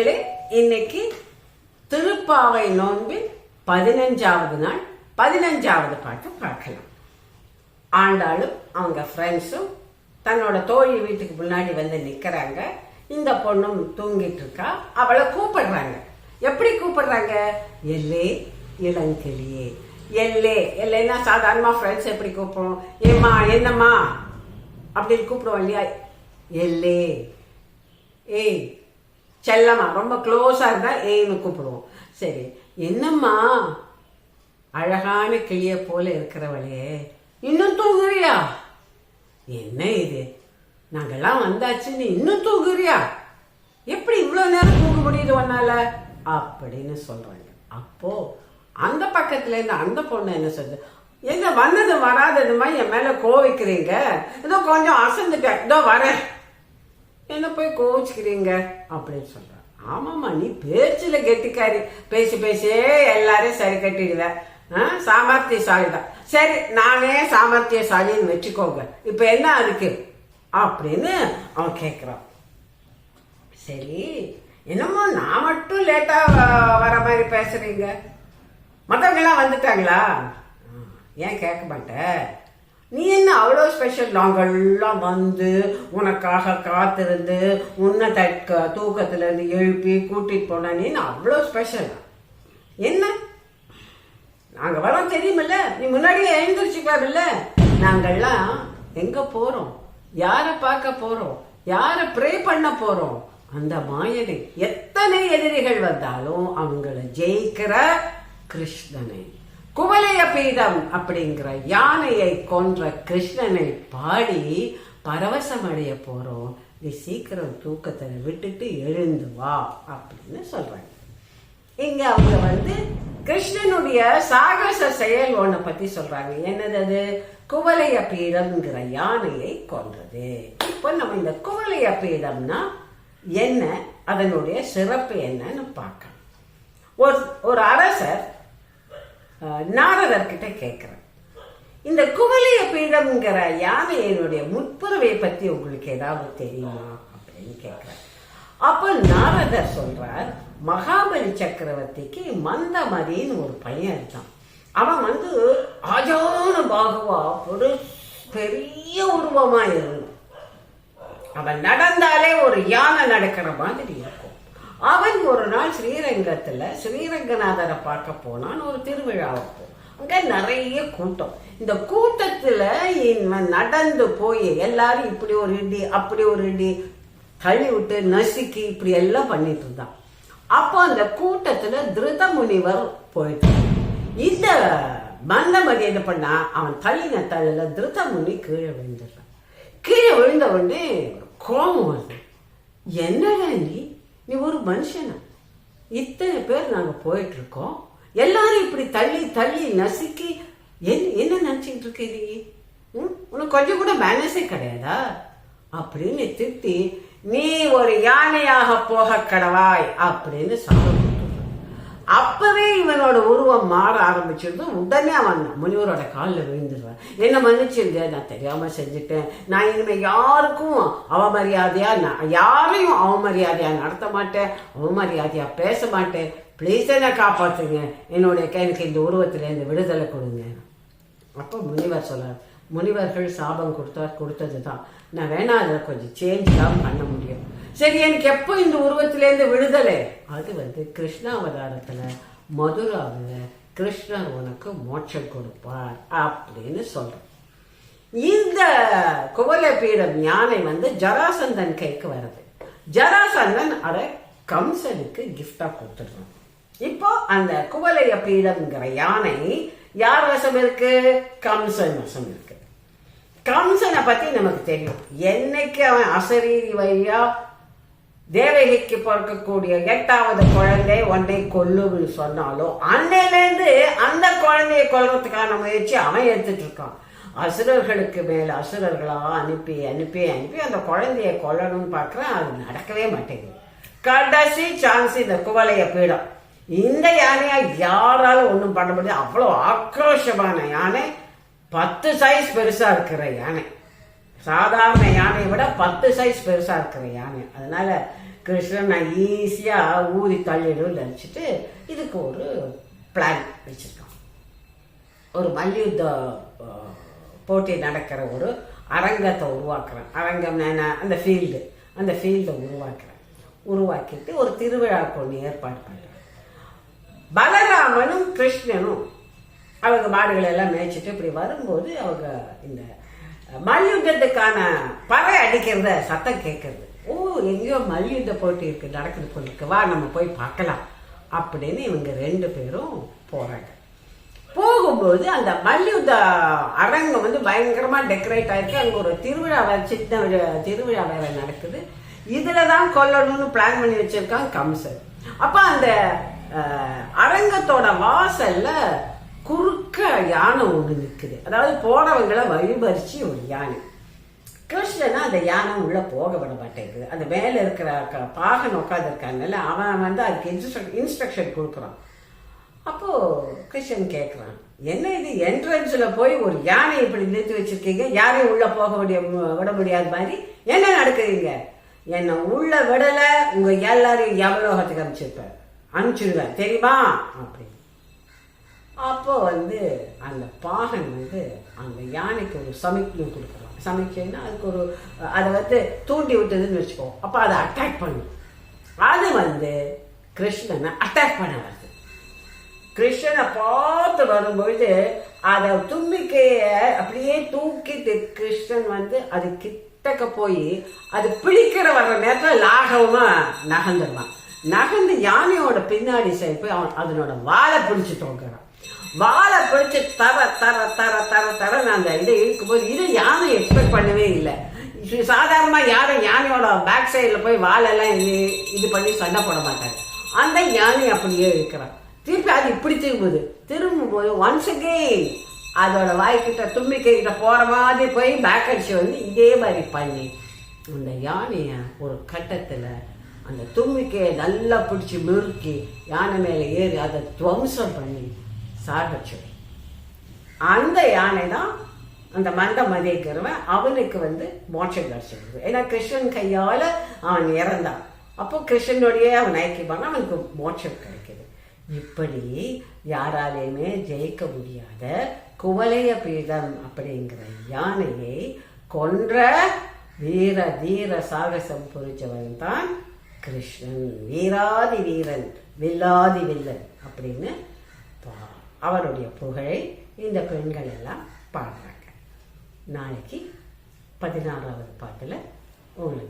நேயர்களே, இன்னைக்கு திருப்பாவை நோன்பின் 15வது நாள் 15வது பாட்டு பார்க்கலாம். ஆண்டாளும் அவங்க ஃப்ரெண்ட்ஸும் தன்னோட தோழி வீட்டுக்கு முன்னாடி வந்து நிக்கிறாங்க. இந்த பொண்ணும் தூங்கிட்டு இருக்கா. அவளை கூப்பிடுறாங்க. எப்படி கூப்பிடுறாங்க? எல்லே இளங்கிளியே. எல்லே எல்லைன்னா சாதாரணமா ஃப்ரெண்ட்ஸ் எப்படி கூப்பிடுவோம்? ஏம்மா என்னம்மா அப்படின்னு கூப்பிடுவோம் இல்லையா? எல்லே ஏய் செல்லம்மா, ரொம்ப க்ளோஸா இருந்தா ஏன்னு கூப்பிடுவோம். சரி, என்னம்மா அழகான கிளிய போல இருக்கிறவளே, இன்னும் தூங்குறியா? என்ன இது, நாங்கெல்லாம் வந்தாச்சு, நீ இன்னும் தூங்குறியா? எப்படி இவ்வளவு நேரம் தூங்க முடியுது உன்னால அப்படின்னு சொல்றாங்க. அப்போ அந்த பக்கத்துல இருந்து அந்த பொண்ணு என்ன சொல்றது, என்ன வந்தது வராததுமா என் மேல கோவிக்கிறீங்க, ஏதோ கொஞ்சம் அசந்துட்டேன், இதோ வரேன், என்ன போய் கோவிச்சுக்கிறீங்க அப்படின்னு சொல்ற. ஆமாமா, நீ பேச்சுல கெட்டிக்காரி, பேசி பேசியே எல்லாரையும் சரி கட்டிடுவ, சாமர்த்தியசாலி தான். சரி, நானே சாமர்த்தியசாலின்னு வச்சுக்கோங்க, இப்ப என்ன அதுக்கு அப்படின்னு அவன் கேக்குறான். சரி, என்னமோ நான் மட்டும் லேட்டா வர மாதிரி பேசுறீங்க, மத்தவங்க எல்லாம் வந்துட்டாங்களா? ஏன் கேட்க மாட்டேன், நீ என்ன அவ்வளோ ஸ்பெஷல்? நாங்கள்லாம் வந்து உனக்காக காத்திருந்து உன்னை தூக்கத்துல இருந்து எழுப்பி கூட்டிட்டு போனா நீ அவ்வளோ ஸ்பெஷல் என்ன? நாங்க வரோம் தெரியுமில்ல, நீ முன்னாடியே எழுந்திரிச்சுக்கலாமில்ல. நாங்கள்லாம் எங்க போறோம், யார பார்க்க போறோம், யார ப்ரே பண்ண போறோம்? அந்த மாயனை எத்தனை எதிரிகள் வந்தாலும் அவங்கள ஜெயிக்கிற கிருஷ்ணனை, குவலய பீடம் அப்படிங்கிற யானையை கொன்ற கிருஷ்ணனை பாடி பரவசம் அடைய போறோம். நீ சீக்கிரம் தூக்கத்தை விட்டுட்டு எழுந்து வா அப்படின்னு சொல்றாங்க. இங்க அவங்க வந்து கிருஷ்ணனுடைய சாகச செயல் ஒன்ன பத்தி சொல்றாங்க. என்னது அது? குவலய பீடம்ங்கிற யானையை கொன்றது. இப்போ நம்ம இந்த குவலய பீடம்னா என்ன, அதனுடைய சிறப்பு என்னன்னு பார்க்கலாம். ஒரு அரசர் நாரதர்கிட்ட கேட்கிறேன், இந்த குவலய பீடம்ங்கிற யானையினுடைய முற்புறவை பத்தி உங்களுக்கு ஏதாவது தெரியுமா அப்படின்னு கேட்கிறேன். அப்ப நாரதர் சொல்றார், மகாபலி சக்கரவர்த்திக்கு மந்தமதின்னு ஒரு பையன் இருக்கான். அவன் வந்து ஆஜான பாகுவா ஒரு பெரிய உருவமா இருந்தான். அவன் நடந்தாலே ஒரு யானை நடக்கிற மாதிரி இருக்கும். அவன் ஒரு நாள் ஸ்ரீரங்கத்துல ஸ்ரீரங்கநாதரை பார்க்க போனான். ஒரு திருவிழாவுக்கு அங்க நிறைய கூட்டம். இந்த கூட்டத்துல நடந்து போய் எல்லாரும் இப்படி ஒரு இடி அப்படி ஒரு இடி தள்ளி விட்டு நசுக்கி இப்படி எல்லாம் பண்ணிட்டு இருந்தான். அப்போ அந்த கூட்டத்துல திருத முனிவர் போயிட்டு, இந்த மந்தமதி என்ன பண்ணா, அவன் தள்ளின தள்ள திருத முனி கீழே விழுந்துடுறான். கீழே விழுந்த உடனே கோபம் வருது, என்னடா நீ ஒரு மனுஷனா? இத்தனை பேர் நாங்க போயிட்டு இருக்கோம், எல்லாரும் இப்படி தள்ளி தள்ளி நசுக்கி என்ன நினைச்சிட்டு இருக்க நீ? உனக்கு கொஞ்சம் கூட மேனஸே கிடையாதா அப்படின்னு திட்டி, நீ ஒரு யானையாக போக கடவாய் அப்படின்னு சாபம். அப்பவே இவனோட உருவம் மாற ஆரம்பிச்சிருந்தோம். உடனே அவன் முனிவரோட காலில் விழுந்துருவான். என்ன மன்னிச்சிருந்த, நான் தெரியாம செஞ்சுட்டேன், நான் இனிமே யாருக்கும் அவமரியாதையா யாரையும் அவமரியாதையா நடத்த மாட்டேன், அவமரியாதையா பேச மாட்டேன், பிளீஸ் என்ன காப்பாத்துங்க, எனக்கு இந்த உருவத்துல இருந்து விடுதலை கொடுங்க. அப்போ முனிவர் சொல்றார், முனிவர்கள் சாபம் கொடுத்ததுதான், நான் வேணா அதில் கொஞ்சம் சேஞ்ச் தான் பண்ண முடியும். சரி, எனக்கு எப்போ இந்த உருவத்திலேருந்து விடுதலை? அது வந்து கிருஷ்ணாவதாரத்துல மதுராவில் கிருஷ்ணர் உனக்கு மோட்சம் கொடுப்பார் அப்படின்னு சொல்றேன். இந்த குவலய பீடம் யானை வந்து ஜராசந்தன் கைக்கு வருது. ஜராசந்தன் அதை கம்சனுக்கு கிஃப்டா கொடுத்துடுறான். இப்போ அந்த குவலய பீடம்ங்கிற யானை யார் வசம் இருக்கு? கம்சன் வசம் இருக்கு. கம்சனை பத்தி நமக்கு தெரியும். என்னைக்கு அவன் அசரீரி வழியா தேவகிக்கு பிறக்கக்கூடிய 8வது குழந்தை ஒன்றை கொல்லுன்னு சொன்னாலும் அன்னையிலேருந்து அந்த குழந்தைய கொல்றதுக்கான முயற்சி அவன் எடுத்துட்டு இருக்கான். அசுரர்களுக்கு மேல அசுரர்களா அனுப்பி அனுப்பி அனுப்பி அந்த குழந்தைய கொல்லணும்னு பார்க்கறான். அது நடக்கவே மாட்டேங்குது. கடைசி சான்ஸ் இந்த குவலய பீடம். இந்த யானையா யாராலும் ஒன்றும் பண்ண முடியாது. அவ்வளோ ஆக்ரோஷமான யானை, 10 சைஸ் பெருசா இருக்கிற யானை, சாதாரண யானையை விட 10 சைஸ் பெருசா இருக்கிற யானை. அதனால கிருஷ்ணன் நான் ஈஸியா ஊறி தள்ளிடும் நினைச்சிட்டு இதுக்கு ஒரு பிளான் வச்சிருக்கான். ஒரு மல்யுத்த போட்டி நடக்கிற ஒரு அரங்கத்தை உருவாக்குறேன். அரங்கம் அந்த ஃபீல்டை உருவாக்கிட்டு ஒரு திருவிழாவுக்கு ஒன்று ஏற்பாடு பண்றேன். பலராமனும் கிருஷ்ணனும் அவங்க மாடுகளை எல்லாம் மேய்ச்சிட்டு இப்படி வரும்போது அவங்க இந்த மல்யுத்தத்துக்கான பறை அடிக்கிறத சத்தம் கேட்கறது. ஓ, எங்கேயோ மல்யுத்த போட்டி இருக்கு, நடக்குது போயிருக்கு, வா நம்ம போய் பார்க்கலாம் அப்படின்னு இவங்க 2 பேரும் போறாங்க. போகும்போது அந்த மல்யுத்த அரங்கம் வந்து பயங்கரமா டெக்கரேட் ஆயிருக்கு. அங்க ஒரு சின்ன திருவிழா வேற நடக்குது. இதுலதான் கொல்லணும்னு பிளான் பண்ணி வச்சிருக்காங்க கம்சன். அப்ப அந்த அரங்கத்தோட வாசல்ல குறுக்க யானை ஒண்ணு நிக்குது. அதாவது போனவங்களை வழிபறிச்சு ஒரு யானை. கிருஷ்ணனா அந்த யானை உள்ள போக விட மாட்டேங்குது. அந்த மேல இருக்கிற பாகன் உட்காந்து இருக்காங்கல்ல, அவன் வந்து அதுக்கு இன்ஸ்ட்ரக்ஷன் கொடுக்குறான். அப்போ கிருஷ்ணன் கேட்கிறான், என்ன இது என்ட்ரன்ஸ்ல போய் ஒரு யானை இப்படி நிறுத்தி வச்சிருக்கீங்க, யாரையும் உள்ள போக விட முடியாத மாதிரி என்ன நடக்குறீங்க? என்ன உள்ள விடல, உங்க எல்லாரையும் எவலோகத்துக்கு அனுப்பிச்சிடுவேன் தெரியுமா அப்படின்னு. அப்போ வந்து அந்த பாகன் வந்து அந்த யானைக்கு ஒரு சமிக்ஞை கொடுக்குறான். சமிக்ஞைன்னா அதுக்கு ஒரு அதை வந்து தூண்டி விட்டதுன்னு வச்சுக்கோ. அப்ப அதை அட்டாக் பண்ணும். அது வந்து கிருஷ்ணனை அட்டாக் பண்ண வருது. கிருஷ்ணனை பார்த்து வரும்பொழுது அதை தும்பிக்கைய அப்படியே தூக்கிட்டு கிருஷ்ணன் வந்து அது கிட்டக்க போய் அது பிடிக்கிற வர்ற நேரத்தில் லாகவமா நகர்ந்துருவான். நகர்ந்து யானையோட பின்னாடி சைடு போய் அவன் அதனோட வாழை பிடிச்சு தோக்குறான். வாழை பிடிச்சு தர தர தர தர தர அந்த இதை இழுக்கும்போது இதை யானை எக்ஸ்பெக்ட் பண்ணவே இல்லை. சாதாரணமா யாரும் யானையோட பேக் சைட்ல போய் வாழெல்லாம் இது பண்ணி சண்டை போட மாட்டாங்க. அந்த யானை அப்படியே இருக்கிறான். திருப்பி அது இப்படி திரும்பும்போது ஒன்ஸ் அகெயின் அதோட வாய்க்கிட்ட தும்பிக்கை கிட்ட போற மாதிரி போய் பேக் அடிச்சு வந்து இதே மாதிரி பண்ணி அந்த யானைய ஒரு கட்டத்துல அந்த தும்பிக்கையை நல்லா பிடிச்சி முறுக்கி யானை மேல ஏறி அதை துவம்சம் பண்ணி சாகச்சு. அந்த யானை தான் அந்த மந்த மதிக்கிறவன். அவனுக்கு வந்து மோட்சம் கிடைச்சிருக்கு. ஏன்னா கிருஷ்ணன் கையால அவன் இறந்தான். அப்போ கிருஷ்ணனுடைய அவன் ஐக்கியமான அவனுக்கு மோட்சம் கிடைக்குது. இப்படி யாராலையுமே ஜெயிக்க முடியாத குவலய பீடம் அப்படிங்கிற யானையை கொன்ற வீர தீர சாகசம் புரிஞ்சவன் தான் கிருஷ்ணன். வீராதி வீரன், வில்லாதி வில்லன் அப்படின்னு அவருடைய புகழை இந்த பெண்கள் எல்லாம் பாடுறாங்க. நாளைக்கு 16வது பாட்டுல உங்களை